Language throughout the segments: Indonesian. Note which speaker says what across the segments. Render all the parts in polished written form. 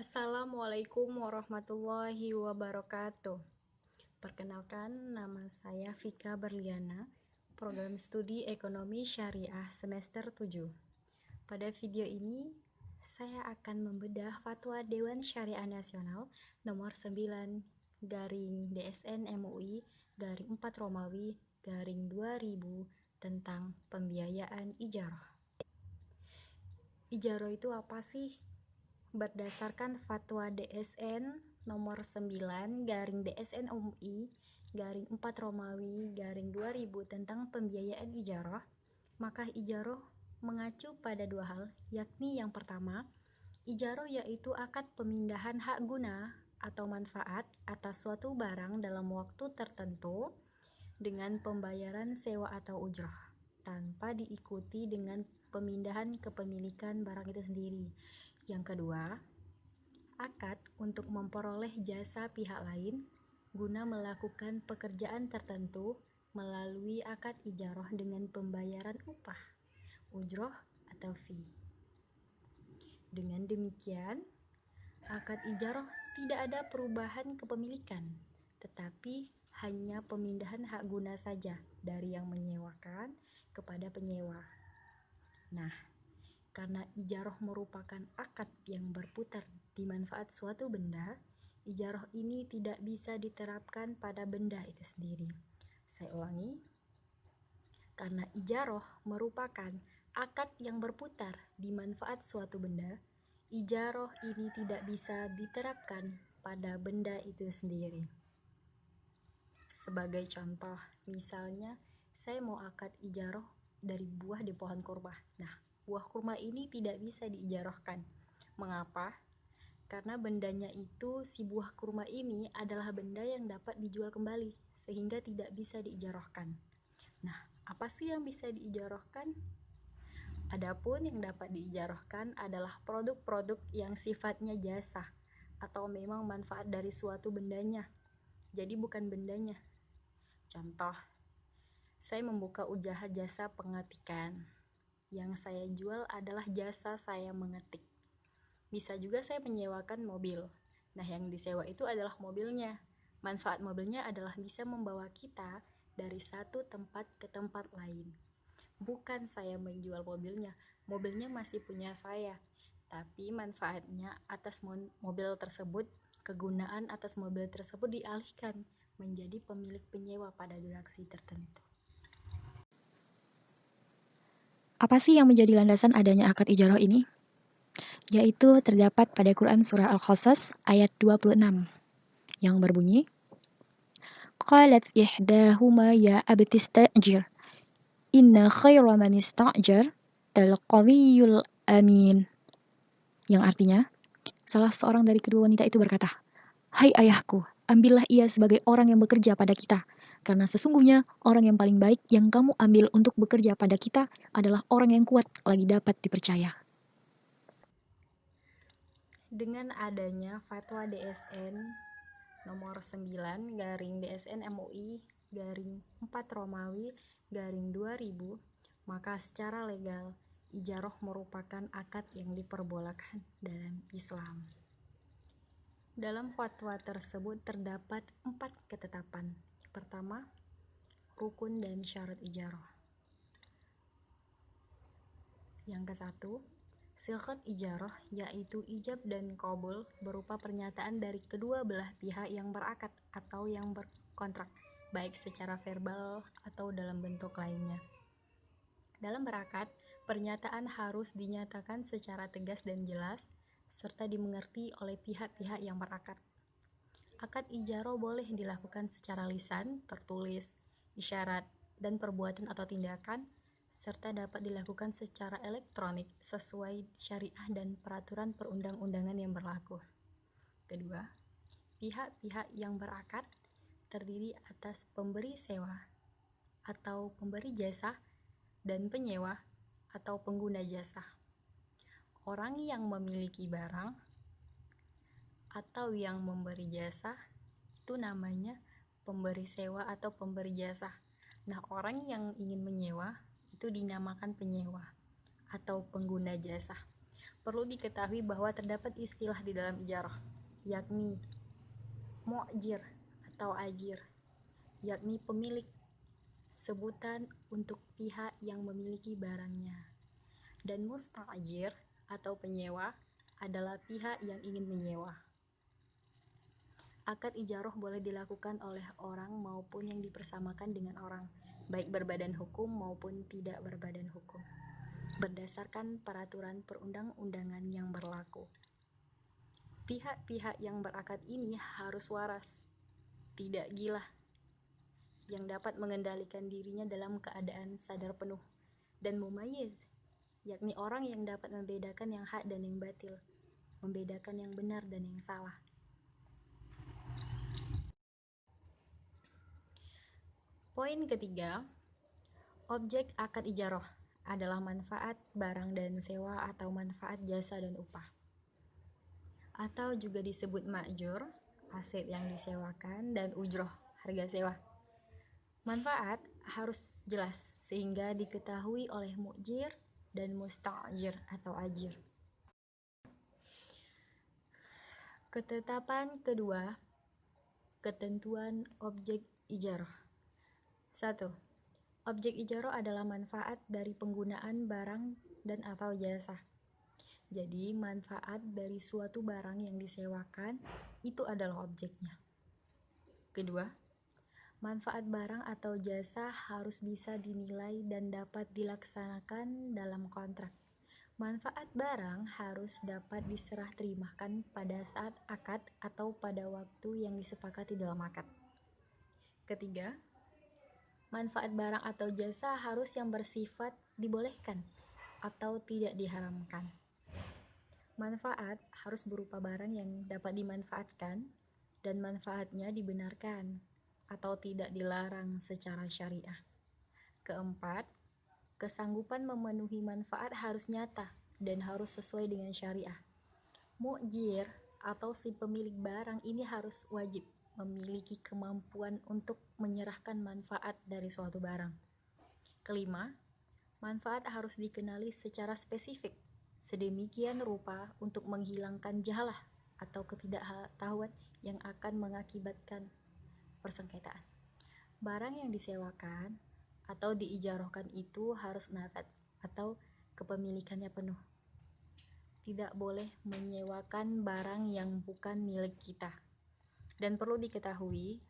Speaker 1: Assalamualaikum warahmatullahi wabarakatuh. Perkenalkan, nama saya Vika Berliana, program studi Ekonomi Syariah semester 7. Pada video ini, saya akan membedah Fatwa Dewan Syariah Nasional nomor 9 garing DSN MUI garing 4 Romawi garing 2000 tentang pembiayaan ijarah. Ijarah itu apa sih? Berdasarkan Fatwa DSN nomor 9 garing DSN MUI garing 4 Romawi garing 2000 tentang pembiayaan ijarah, maka ijarah mengacu pada dua hal, yakni yang pertama, ijarah yaitu akad pemindahan hak guna atau manfaat atas suatu barang dalam waktu tertentu dengan pembayaran sewa atau ujrah, tanpa diikuti dengan pemindahan kepemilikan barang itu sendiri. Yang kedua, akad untuk memperoleh jasa pihak lain guna melakukan pekerjaan tertentu melalui akad ijarah dengan pembayaran upah, ujroh atau fee. Dengan demikian, akad ijarah tidak ada perubahan kepemilikan, tetapi hanya pemindahan hak guna saja dari yang menyewakan kepada penyewa. Nah, karena ijarah merupakan akad yang berputar di manfaat suatu benda, ijarah ini tidak bisa diterapkan pada benda itu sendiri. Saya ulangi, karena ijarah merupakan akad yang berputar di manfaat suatu benda, ijarah ini tidak bisa diterapkan pada benda itu sendiri. Sebagai contoh, misalnya saya mau akad ijarah dari buah di pohon kurma. Nah, buah kurma ini tidak bisa diijarahkan. Mengapa? Karena bendanya itu, si buah kurma ini adalah benda yang dapat dijual kembali, sehingga tidak bisa diijarahkan. Nah, apa sih yang bisa diijarahkan? Adapun yang dapat diijarahkan adalah produk-produk yang sifatnya jasa, atau memang manfaat dari suatu bendanya. Jadi bukan bendanya. Contoh, saya membuka usaha jasa pengetikan. Yang saya jual adalah jasa saya mengetik. Bisa juga saya menyewakan mobil. Nah, yang disewa itu adalah mobilnya. Manfaat mobilnya adalah bisa membawa kita dari satu tempat ke tempat lain. Bukan saya menjual mobilnya. Mobilnya masih punya saya. Tapi manfaatnya atas mobil tersebut, kegunaan atas mobil tersebut dialihkan menjadi pemilik penyewa pada durasi tertentu.
Speaker 2: Apa sih yang menjadi landasan adanya akad ijarah ini? Yaitu terdapat pada Quran Surah Al-Qasas ayat 26 yang berbunyi, Qalat ihdahuma ya abti ista'jir, inna khaira man ista'jar al-qawiyyul amin. Yang artinya, salah seorang dari kedua wanita itu berkata, Hai ayahku, ambillah ia sebagai orang yang bekerja pada kita, karena sesungguhnya orang yang paling baik yang kamu ambil untuk bekerja pada kita adalah orang yang kuat lagi dapat dipercaya.
Speaker 1: Dengan adanya Fatwa DSN nomor 9 garing DSN MUI garing 4 Romawi garing 2000, maka secara legal ijarah merupakan akad yang diperbolehkan dalam Islam. Dalam fatwa tersebut terdapat 4 ketetapan. Yang pertama, rukun dan syarat ijarah. Yang ke-1, siqat ijarah, yaitu ijab dan qabul berupa pernyataan dari kedua belah pihak yang berakad atau yang berkontrak, baik secara verbal atau dalam bentuk lainnya. Dalam berakad, pernyataan harus dinyatakan secara tegas dan jelas, serta dimengerti oleh pihak-pihak yang berakad. Akad ijarah boleh dilakukan secara lisan, tertulis, isyarat, dan perbuatan atau tindakan, serta dapat dilakukan secara elektronik sesuai syariah dan peraturan perundang-undangan yang berlaku. Kedua, pihak-pihak yang berakad terdiri atas pemberi sewa atau pemberi jasa dan penyewa atau pengguna jasa. Orang yang memiliki barang atau yang memberi jasa itu namanya pemberi sewa atau pemberi jasa. Nah, orang yang ingin menyewa itu dinamakan penyewa atau pengguna jasa. Perlu diketahui bahwa terdapat istilah di dalam ijarah, yakni mu'jir atau ajir, yakni pemilik, sebutan untuk pihak yang memiliki barangnya. Dan musta'jir atau penyewa adalah pihak yang ingin menyewa. Akad ijarah boleh dilakukan oleh orang maupun yang dipersamakan dengan orang, baik berbadan hukum maupun tidak berbadan hukum, berdasarkan peraturan perundang-undangan yang berlaku. Pihak-pihak yang berakad ini harus waras, tidak gila, yang dapat mengendalikan dirinya dalam keadaan sadar penuh, dan mumayyiz, yakni orang yang dapat membedakan yang hak dan yang batil, membedakan yang benar dan yang salah. Poin ketiga, objek akad ijarah adalah manfaat barang dan sewa atau manfaat jasa dan upah, atau juga disebut ma'jur, aset yang disewakan, dan ujroh, harga sewa. Manfaat harus jelas sehingga diketahui oleh mu'jir dan musta'jir atau ajir. Ketetapan kedua, ketentuan objek ijarah. 1. Objek ijarah adalah manfaat dari penggunaan barang dan atau jasa. Jadi, manfaat dari suatu barang yang disewakan itu adalah objeknya. Kedua, manfaat barang atau jasa harus bisa dinilai dan dapat dilaksanakan dalam kontrak. Manfaat barang harus dapat diserah terimakan pada saat akad atau pada waktu yang disepakati dalam akad. Ketiga, manfaat barang atau jasa harus yang bersifat dibolehkan atau tidak diharamkan. Manfaat harus berupa barang yang dapat dimanfaatkan dan manfaatnya dibenarkan atau tidak dilarang secara syariah. Keempat, kesanggupan memenuhi manfaat harus nyata dan harus sesuai dengan syariah. Mu'jir atau si pemilik barang ini harus wajib memiliki kemampuan untuk menyerahkan manfaat dari suatu barang. Kelima, manfaat harus dikenali secara spesifik, sedemikian rupa untuk menghilangkan jahalah atau ketidaktahuan yang akan mengakibatkan persengketaan. Barang yang disewakan atau diijarahkan itu harus nafad atau kepemilikannya penuh. Tidak boleh menyewakan barang yang bukan milik kita. Dan perlu diketahui,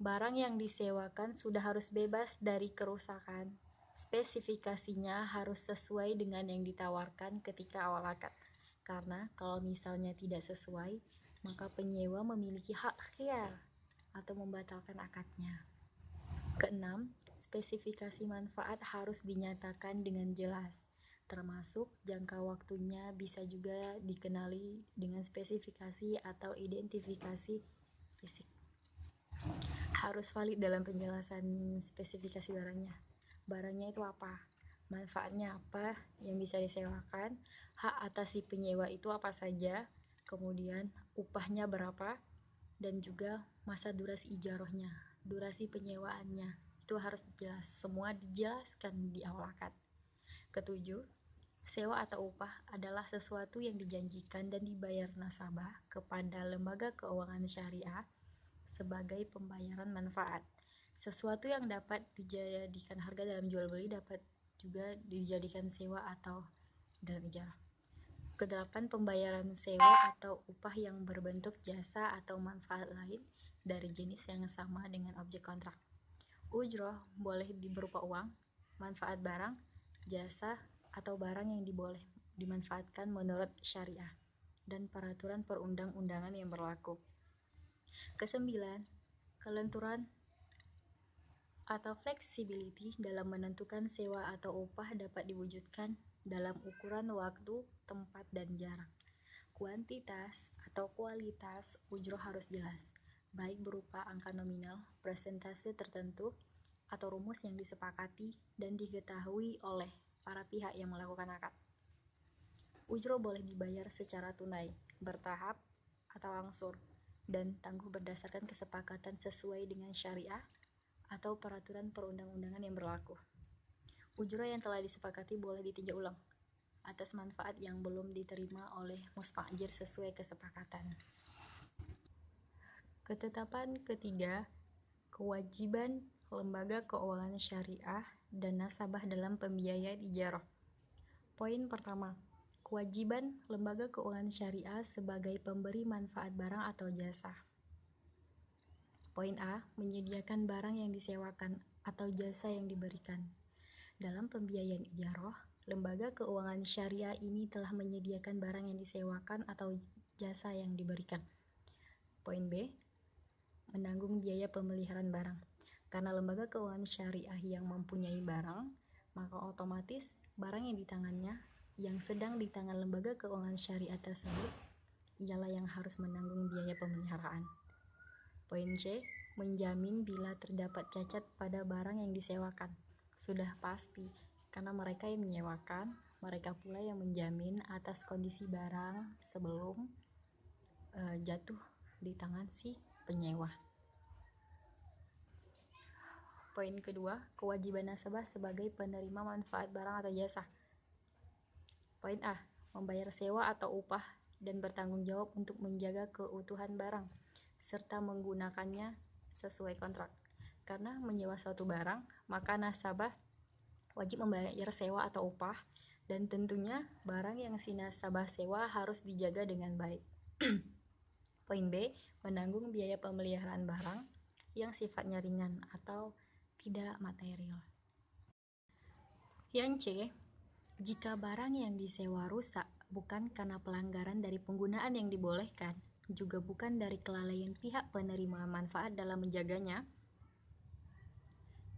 Speaker 1: barang yang disewakan sudah harus bebas dari kerusakan. Spesifikasinya harus sesuai dengan yang ditawarkan ketika awal akad. Karena kalau misalnya tidak sesuai, maka penyewa memiliki hak khiyar atau membatalkan akadnya. Keenam, spesifikasi manfaat harus dinyatakan dengan jelas, termasuk jangka waktunya bisa juga dikenali dengan spesifikasi atau identifikasi fisik. Harus valid dalam penjelasan spesifikasi barangnya. Barangnya itu apa? Manfaatnya apa yang bisa disewakan? Hak atas si penyewa itu apa saja? Kemudian upahnya berapa? Dan juga masa durasi ijarahnya, durasi penyewaannya. Itu harus jelas. Semua dijelaskan di awal akad. Ketujuh, sewa atau upah adalah sesuatu yang dijanjikan dan dibayar nasabah kepada lembaga keuangan syariah sebagai pembayaran manfaat. Sesuatu yang dapat dijadikan harga dalam jual beli dapat juga dijadikan sewa atau dalam ijarah. Kedelapan, pembayaran sewa atau upah yang berbentuk jasa atau manfaat lain dari jenis yang sama dengan objek kontrak. Ujroh boleh berupa uang, manfaat barang, jasa, atau barang yang boleh dimanfaatkan menurut syariah dan peraturan perundang-undangan yang berlaku. Kesembilan, kelenturan atau flexibility dalam menentukan sewa atau upah dapat diwujudkan dalam ukuran waktu, tempat, dan jarak. Kuantitas atau kualitas ujroh harus jelas, baik berupa angka nominal, persentase tertentu, atau rumus yang disepakati dan diketahui oleh para pihak yang melakukan akad. Ujroh boleh dibayar secara tunai, bertahap, atau angsur, dan tangguh berdasarkan kesepakatan sesuai dengan syariah atau peraturan perundang-undangan yang berlaku. Ujroh yang telah disepakati boleh ditinjau ulang atas manfaat yang belum diterima oleh mustajir sesuai kesepakatan. Ketetapan ketiga, kewajiban lembaga keuangan syariah dan nasabah dalam pembiayaan ijarah. Poin pertama, kewajiban lembaga keuangan syariah sebagai pemberi manfaat barang atau jasa. Poin A, menyediakan barang yang disewakan atau jasa yang diberikan. Dalam pembiayaan ijarah, lembaga keuangan syariah ini telah menyediakan barang yang disewakan atau jasa yang diberikan. Poin B, menanggung biaya pemeliharaan barang. Karena lembaga keuangan syariah yang mempunyai barang, maka otomatis barang yang di tangannya yang sedang di tangan lembaga keuangan syariah tersebut ialah yang harus menanggung biaya pemeliharaan. Poin C, menjamin bila terdapat cacat pada barang yang disewakan. Sudah pasti, karena mereka yang menyewakan, mereka pula yang menjamin atas kondisi barang sebelum jatuh di tangan si penyewa. Poin kedua, kewajiban nasabah sebagai penerima manfaat barang atau jasa. Poin A, membayar sewa atau upah dan bertanggung jawab untuk menjaga keutuhan barang serta menggunakannya sesuai kontrak. Karena menyewa suatu barang, maka nasabah wajib membayar sewa atau upah dan tentunya barang yang si nasabah sewa harus dijaga dengan baik. Poin B, menanggung biaya pemeliharaan barang yang sifatnya ringan atau tidak material. Yang C, jika barang yang disewa rusak bukan karena pelanggaran dari penggunaan yang dibolehkan, juga bukan dari kelalaian pihak penerima manfaat dalam menjaganya,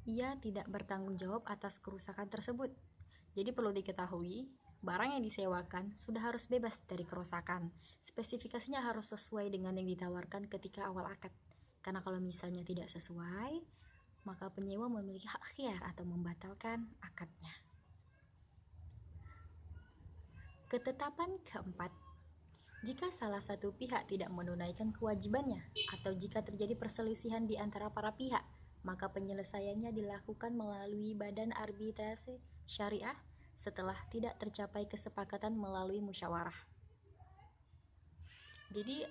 Speaker 1: ia tidak bertanggung jawab atas kerusakan tersebut. Jadi perlu diketahui, barang yang disewakan sudah harus bebas dari kerusakan. Spesifikasinya harus sesuai dengan yang ditawarkan ketika awal akad. Karena kalau misalnya tidak sesuai, maka penyewa memiliki hak khiar atau membatalkan akadnya. Ketetapan keempat, jika salah satu pihak tidak menunaikan kewajibannya atau jika terjadi perselisihan di antara para pihak, maka penyelesaiannya dilakukan melalui badan arbitrase syariah setelah tidak tercapai kesepakatan melalui musyawarah. Jadi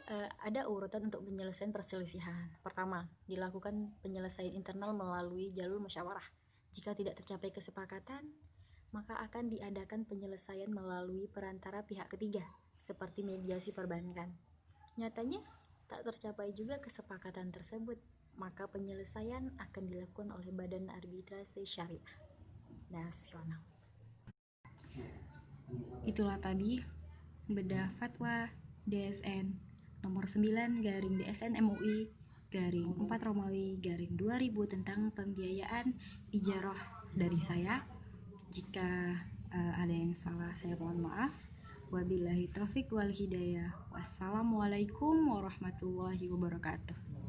Speaker 1: ada urutan untuk penyelesaian perselisihan. Pertama, dilakukan penyelesaian internal melalui jalur musyawarah. Jika tidak tercapai kesepakatan, maka akan diadakan penyelesaian melalui perantara pihak ketiga, seperti mediasi perbankan. Nyatanya, tak tercapai juga kesepakatan tersebut, maka penyelesaian akan dilakukan oleh Badan Arbitrase Syariah Nasional. Itulah tadi bedah fatwa DSN nomor 9/DSN MUI /4 Romawi /2000 tentang pembiayaan ijarah dari saya. Jika ada yang salah, saya mohon maaf. Wabillahi taufik wal hidayah. Wassalamualaikum warahmatullahi wabarakatuh.